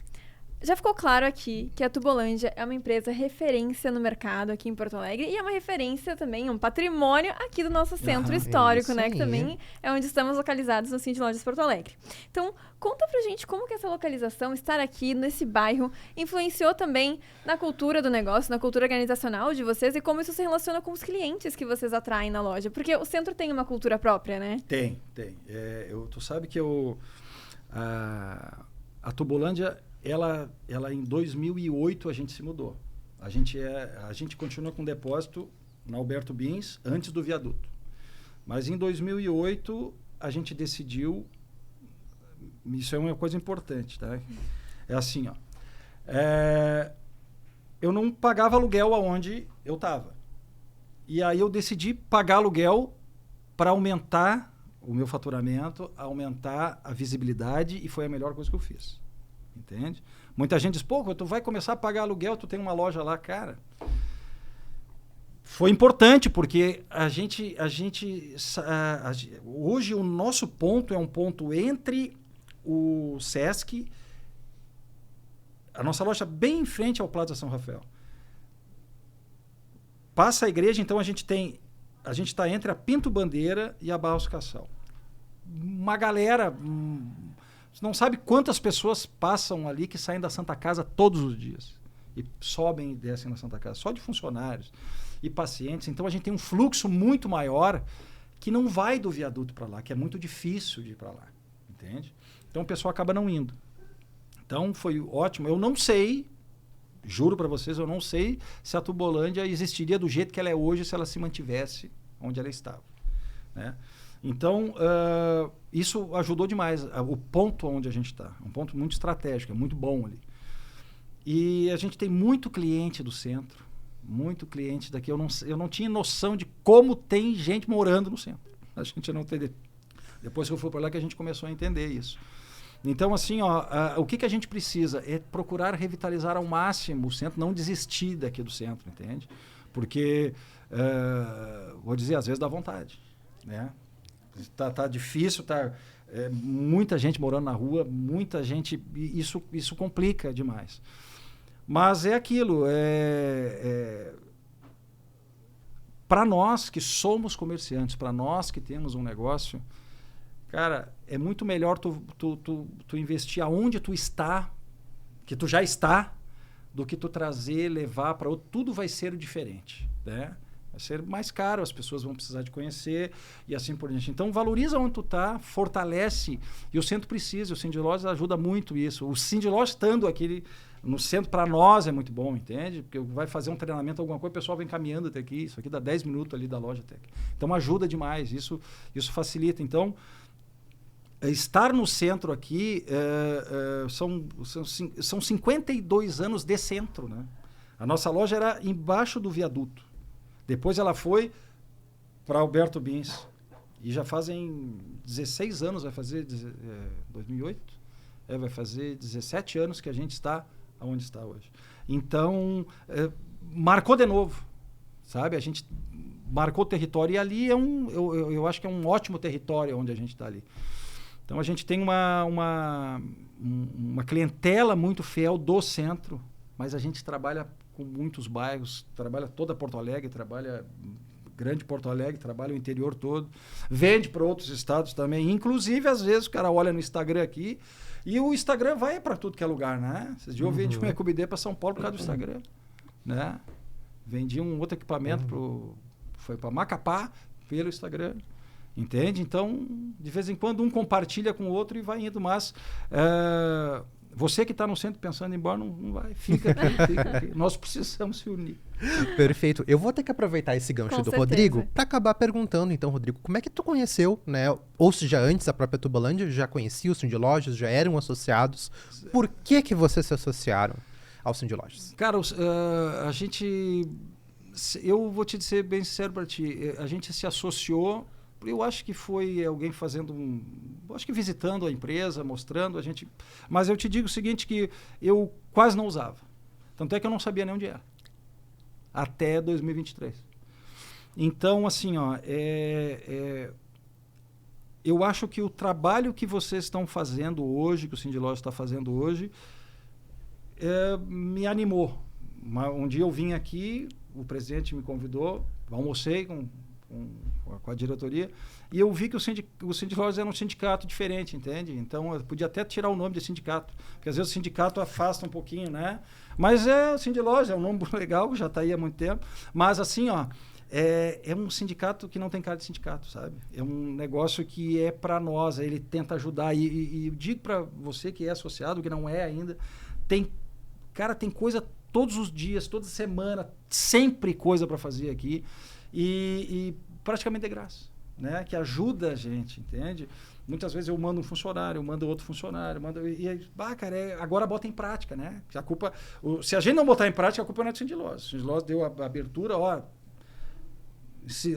já ficou claro aqui que a Tubolândia é uma empresa referência no mercado aqui em Porto Alegre e é uma referência também, um patrimônio aqui do nosso centro histórico, né? Que também é onde estamos localizados no Cindy Lojas Porto Alegre. Então, conta pra gente como que essa localização, estar aqui nesse bairro, influenciou também na cultura do negócio, na cultura organizacional de vocês e como isso se relaciona com os clientes que vocês atraem na loja. Porque o centro tem uma cultura própria, né? Tem. Tu sabe que a Tubolândia, ela em 2008 a gente se mudou. A gente continua com depósito na Alberto Bins antes do viaduto. Mas em 2008 a gente decidiu, isso é uma coisa importante, tá? É assim, ó. Eu não pagava aluguel aonde eu estava. E aí eu decidi pagar aluguel para aumentar o meu faturamento, aumentar a visibilidade, e foi a melhor coisa que eu fiz. Entende? Muita gente diz, pô, tu vai começar a pagar aluguel, tu tem uma loja lá, cara. Foi importante, porque hoje o nosso ponto é um ponto entre o Sesc, A nossa loja bem em frente ao Plaza São Rafael. Passa a igreja, então a gente está entre a Pinto Bandeira e a Barros Cassal. Uma galera, você não sabe quantas pessoas passam ali que saem da Santa Casa todos os dias. E sobem e descem na Santa Casa, só de funcionários e pacientes. Então a gente tem um fluxo muito maior que não vai do viaduto para lá, que é muito difícil de ir para lá, entende? Então o pessoal acaba não indo. Então foi ótimo. Eu não sei, juro para vocês, eu não sei se a Tubolândia existiria do jeito que ela é hoje se ela se mantivesse onde ela estava, né? Então, isso ajudou demais. O ponto onde a gente está, um ponto muito estratégico, é muito bom ali. E a gente tem muito cliente do centro, muito cliente daqui. Eu não tinha noção de como tem gente morando no centro. A gente não tem. Depois que eu fui para lá que a gente começou a entender isso. Então, assim, o que a gente precisa é procurar revitalizar ao máximo o centro, não desistir daqui do centro, entende? Porque, vou dizer, às vezes dá vontade, né? Tá difícil, muita gente morando na rua, muita gente, isso complica demais. Mas é aquilo, para nós que somos comerciantes, para nós que temos um negócio, cara, é muito melhor tu investir aonde tu está, que tu já está, do que tu trazer, levar para outro. Tudo vai ser diferente, né? Vai ser mais caro, as pessoas vão precisar de conhecer e assim por diante. Então, valoriza onde tu está, fortalece. E o centro precisa, o Cindy Lojas ajuda muito isso. O Cindy Lojas estando aqui no centro, para nós é muito bom, entende? Porque vai fazer um treinamento, alguma coisa, o pessoal vem caminhando até aqui. Isso aqui dá 10 minutos ali da loja até aqui. Então, ajuda demais. Isso facilita. Então, estar no centro aqui são 52 anos de centro, né? A nossa loja era embaixo do viaduto. Depois ela foi para Alberto Bins. E já fazem 16 anos, vai fazer 2008? Vai fazer 17 anos que a gente está onde está hoje. Então, marcou de novo, sabe? A gente marcou o território e ali eu acho que é um ótimo território onde a gente está ali. Então, a gente tem uma clientela muito fiel do centro, mas a gente trabalha com muitos bairros, trabalha toda Porto Alegre, trabalha grande Porto Alegre, trabalha o interior todo, vende para outros estados também. Inclusive, às vezes, o cara olha no Instagram aqui e o Instagram vai para tudo que é lugar, né? Esses dias eu vendi um EcoBD para São Paulo por causa do Instagram, né? Vendi um outro equipamento, foi para Macapá pelo Instagram. Entende? Então, de vez em quando, um compartilha com o outro e vai indo. Mas você que está no centro pensando em ir embora, não vai. Fica aqui. Nós precisamos se unir. Perfeito. Eu vou ter que aproveitar esse gancho Com do certeza. Rodrigo para acabar perguntando, então, Rodrigo, como é que tu conheceu, né? Ou se já antes a própria Tubolândia já conhecia o Cindy Lojas, já eram associados. Por que vocês se associaram ao Cindy Lojas? Cara, a gente... Eu vou te dizer bem sincero para ti. A gente se associou... Eu acho que foi alguém fazendo acho que visitando a empresa, mostrando a gente. Mas eu te digo o seguinte, que eu quase não usava. Tanto é que eu não sabia nem onde era. Até 2023. Então, assim, eu acho que o trabalho que vocês estão fazendo hoje, que o Cindy Lojas está fazendo hoje, me animou. Um dia eu vim aqui, o presidente me convidou, almocei com a diretoria, e eu vi que o Cindy Lojas era um sindicato diferente, entende? Então, eu podia até tirar o nome de sindicato, porque às vezes o sindicato afasta um pouquinho, né? Mas o Cindy Lojas é um nome legal, já está aí há muito tempo, mas assim, é um sindicato que não tem cara de sindicato, sabe? É um negócio que é para nós, ele tenta ajudar, e eu digo para você que é associado, que não é ainda, tem coisa todos os dias, toda semana, sempre coisa para fazer aqui, e praticamente de graça, né? Que ajuda a gente, entende? Muitas vezes eu mando um funcionário, eu mando outro funcionário, cara, agora bota em prática, né? Se a gente não botar em prática, a culpa não é do Cindy Lojas. O Cindy Lojas deu a abertura,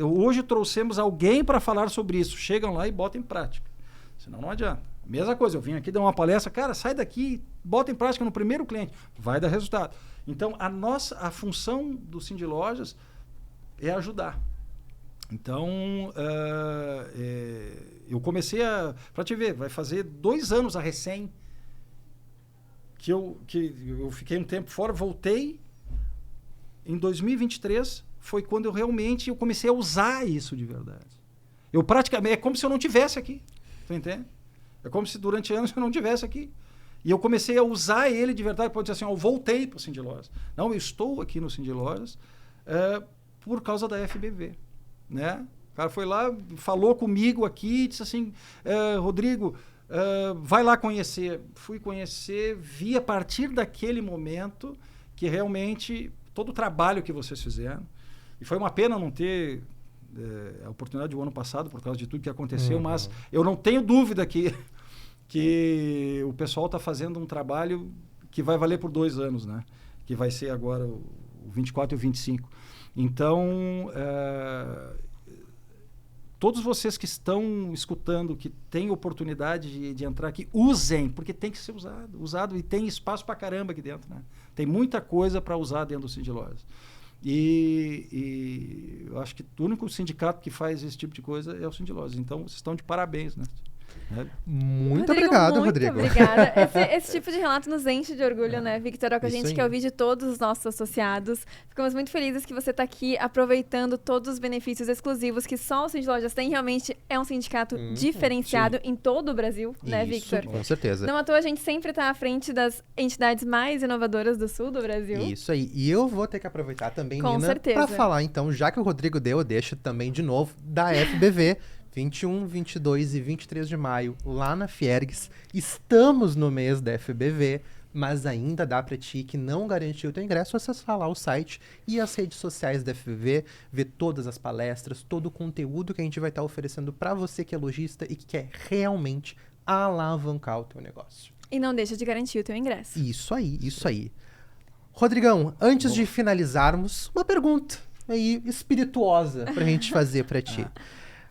hoje trouxemos alguém para falar sobre isso, chegam lá e botam em prática, senão não adianta. Mesma coisa, eu vim aqui dar uma palestra, cara, sai daqui, bota em prática no primeiro cliente, vai dar resultado. Então, a função do Cindy Lojas é ajudar. Então, eu comecei para te ver, vai fazer 2 anos a recém que eu fiquei um tempo fora, voltei. Em 2023 foi quando eu comecei a usar isso de verdade. Eu praticamente, é como se eu não tivesse aqui. Tu entende? É como se durante anos eu não tivesse aqui. E eu comecei a usar ele de verdade. Pode dizer assim, eu voltei para o Cindy Lojas. Não, eu estou aqui no Cindy Lojas por causa da FBV. Né? O cara foi lá, falou comigo aqui, disse assim, Rodrigo, vai lá conhecer. Fui conhecer, vi a partir daquele momento que realmente todo o trabalho que vocês fizeram, e foi uma pena não ter a oportunidade do ano passado por causa de tudo que aconteceu, mas eu não tenho dúvida que o pessoal está fazendo um trabalho que vai valer por 2 anos, né? Que vai ser agora o 24 e o 25. Então, todos vocês que estão escutando, que têm oportunidade de entrar aqui, usem, porque tem que ser usado e tem espaço para caramba aqui dentro, né? Tem muita coisa para usar dentro do Cindy Lojas. E eu acho que o único sindicato que faz esse tipo de coisa é o Cindy Lojas. Então, vocês estão de parabéns, né? Muito obrigado, Rodrigo. Muito obrigada. Esse tipo de relato nos enche de orgulho, né, Victor? É o que a gente quer ouvir de todos os nossos associados. Ficamos muito felizes que você está aqui aproveitando todos os benefícios exclusivos que só o Cindy Lojas tem. Realmente é um sindicato diferenciado em todo o Brasil, né, Victor? Com certeza. Não à toa a gente sempre está à frente das entidades mais inovadoras do sul do Brasil. Isso aí. E eu vou ter que aproveitar também, Com Nina, certeza. para falar, então, já que o Rodrigo deu, eu deixo também de novo da FBV. 21, 22 e 23 de maio, lá na Fiergs. Estamos no mês da FBV, mas ainda dá para ti que não garantiu o teu ingresso acessar lá o site e as redes sociais da FBV, ver todas as palestras, todo o conteúdo que a gente vai estar oferecendo para você que é lojista e que quer realmente alavancar o teu negócio. E não deixa de garantir o teu ingresso. Isso aí, isso aí. Rodrigão, antes de finalizarmos, uma pergunta aí espirituosa pra gente fazer para ti.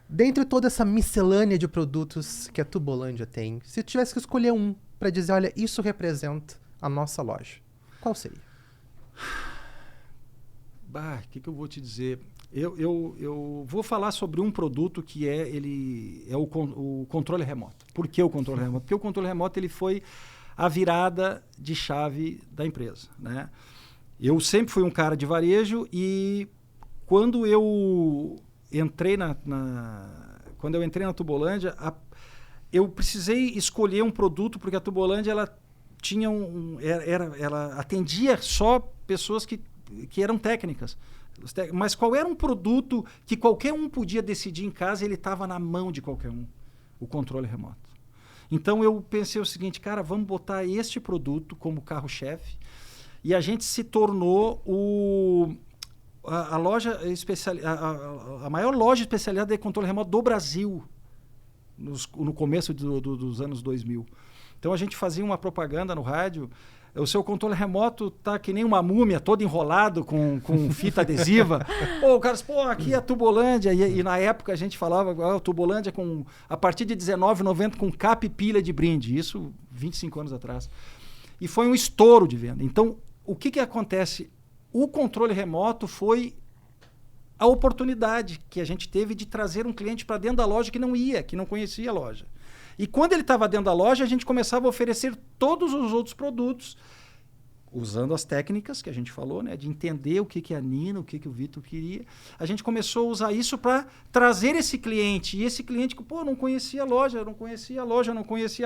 Dentre toda essa miscelânea de produtos que a Tubolândia tem, se tu tivesse que escolher um para dizer, olha, isso representa a nossa loja, qual seria? O que eu vou te dizer? Eu vou falar sobre um produto que é o controle remoto. Por que o controle remoto? Porque o controle remoto ele foi a virada de chave da empresa, né? Eu sempre fui um cara de varejo e quando eu entrei quando eu entrei na Tubolândia, eu precisei escolher um produto porque a Tubolândia ela tinha ela atendia só pessoas que eram técnicas. Mas qual era um produto que qualquer um podia decidir em casa e ele estava na mão de qualquer um? O controle remoto. Então eu pensei o seguinte, cara, vamos botar este produto como carro-chefe e a gente se tornou a loja a maior loja especializada de controle remoto do Brasil no começo dos anos 2000. Então a gente fazia uma propaganda no rádio, o seu controle remoto tá que nem uma múmia, todo enrolado com fita adesiva. O cara disse, aqui é a Tubolândia. E na época a gente falava, Tubolândia a partir de R$19,90 com capa e pilha de brinde. Isso 25 anos atrás. E foi um estouro de venda. Então, o que acontece? O controle remoto foi a oportunidade que a gente teve de trazer um cliente para dentro da loja que não conhecia a loja. E quando ele estava dentro da loja, a gente começava a oferecer todos os outros produtos, usando as técnicas que a gente falou, né, de entender o que a Nina, o que o Vitor queria. A gente começou a usar isso para trazer esse cliente. E esse cliente que, não conhecia a loja, não conhecia a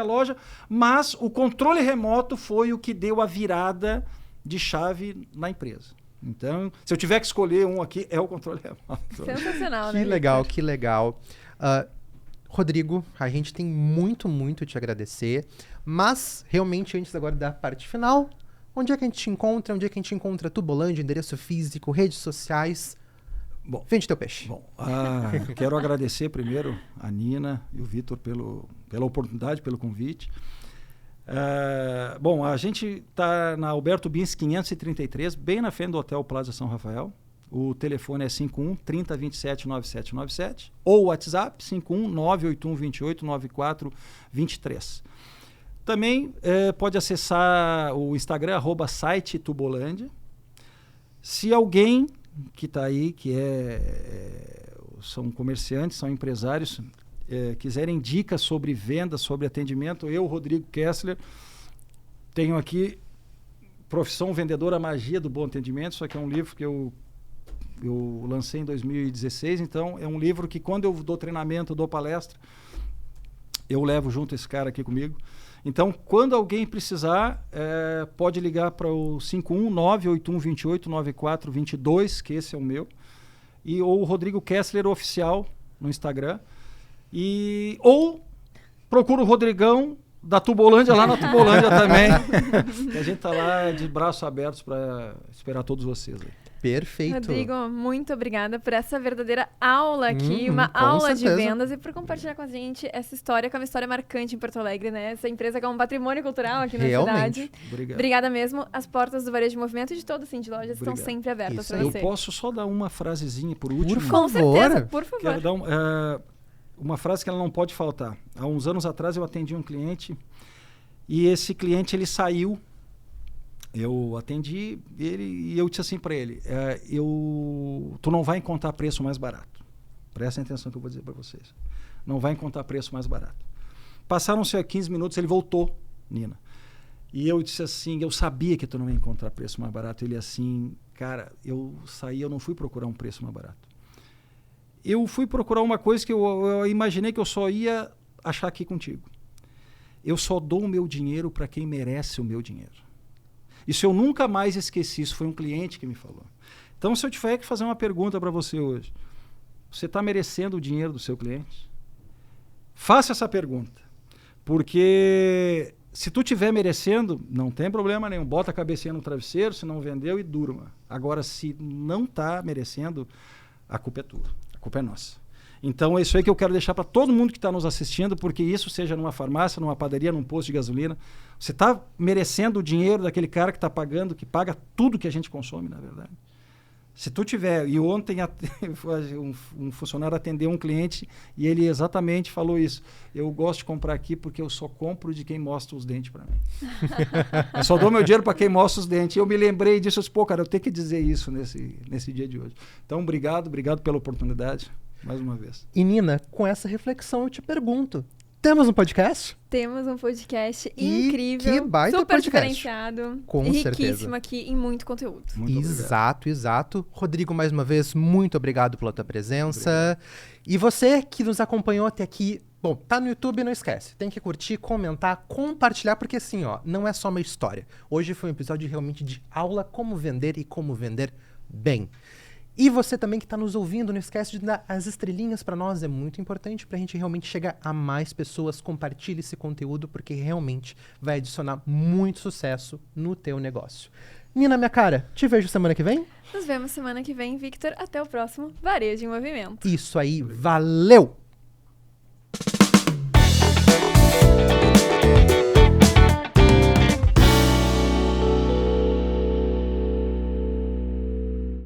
loja, mas o controle remoto foi o que deu a virada de chave na empresa. Então, se eu tiver que escolher um aqui, é o controle remoto. Sensacional, né? Que legal. Rodrigo, a gente tem muito, muito te agradecer, mas realmente antes agora da parte final, onde é que a gente te encontra? Onde é que a gente encontra a Tubolândia, endereço físico, redes sociais? Bom, vende teu peixe. Bom, quero agradecer primeiro a Nina e o Vitor pela oportunidade, pelo convite. Bom, a gente está na Alberto Bins 533, bem na frente do Hotel Plaza São Rafael. O telefone é 51 30 27 9797 ou o WhatsApp 51 981 28 94 23. Também pode acessar o Instagram @site Tubolândia. Se alguém que está aí, que são comerciantes, são empresários, quiserem dicas sobre venda, sobre atendimento, eu, Rodrigo Kessler, tenho aqui Profissão Vendedora, Magia do Bom Atendimento. Isso aqui é um livro que eu lancei em 2016. Então, é um livro que quando eu dou treinamento, dou palestra, eu levo junto esse cara aqui comigo. Então, quando alguém precisar, pode ligar para o 51981289422, que esse é o meu, ou o Rodrigo Kessler Oficial no Instagram. Ou procura o Rodrigão da Tubolândia, lá na Tubolândia também. Que a gente tá lá de braços abertos para esperar todos vocês aí. Perfeito. Rodrigo, muito obrigada por essa verdadeira aula aqui, uma aula de vendas e por compartilhar com a gente essa história, que é uma história marcante em Porto Alegre, né? Essa empresa que é um patrimônio cultural aqui na cidade. Obrigado. Obrigada mesmo. As portas do Varejo de Movimento e de todo o Cindy Lojas estão sempre abertas para você. Eu posso só dar uma frasezinha por último? Com certeza, por favor. Quero dar uma frase que ela não pode faltar. Há uns anos atrás eu atendi um cliente e esse cliente ele saiu. Eu atendi ele e eu disse assim para ele, tu não vai encontrar preço mais barato. Presta atenção que eu vou dizer para vocês. Não vai encontrar preço mais barato. Passaram-se 15 minutos, ele voltou, Nina. E eu disse assim, eu sabia que tu não ia encontrar preço mais barato. Ele assim, cara, eu não fui procurar um preço mais barato. Eu fui procurar uma coisa que eu imaginei que eu só ia achar aqui contigo. Eu só dou o meu dinheiro para quem merece o meu dinheiro. Isso eu nunca mais esqueci, isso foi um cliente que me falou. Então, se eu tiver que fazer uma pergunta para você hoje, você está merecendo o dinheiro do seu cliente? Faça essa pergunta, porque se tu estiver merecendo, não tem problema nenhum, bota a cabecinha no travesseiro, se não vendeu e durma. Agora, se não está merecendo, a culpa é tua, a culpa é nossa. Então é isso aí que eu quero deixar para todo mundo que está nos assistindo, porque isso seja numa farmácia, numa padaria, num posto de gasolina, você está merecendo o dinheiro daquele cara que está pagando, que paga tudo que a gente consome, na verdade. Se tu tiver, e ontem um funcionário atendeu um cliente e ele exatamente falou isso, eu gosto de comprar aqui porque eu só compro de quem mostra os dentes para mim. Eu só dou meu dinheiro para quem mostra os dentes. E eu me lembrei disso, eu disse, pô, cara, eu tenho que dizer isso nesse dia de hoje. Então, obrigado pela oportunidade. Mais uma vez. E Nina, com essa reflexão eu te pergunto, temos um podcast? Temos um podcast incrível, que baita super podcast. Diferenciado, Com riquíssimo certeza. aqui em muito conteúdo. Muito Exato. Rodrigo, mais uma vez, muito obrigado pela tua presença. E você que nos acompanhou até aqui, bom, tá no YouTube, não esquece. Tem que curtir, comentar, compartilhar, porque assim, ó, não é só uma história. Hoje foi um episódio realmente de aula como vender e como vender bem. E você também que está nos ouvindo, não esquece de dar as estrelinhas para nós, é muito importante para a gente realmente chegar a mais pessoas. Compartilhe esse conteúdo, porque realmente vai adicionar muito sucesso no teu negócio. Nina, minha cara, te vejo semana que vem? Nos vemos semana que vem, Victor. Até o próximo Varejo em Movimento. Isso aí, valeu!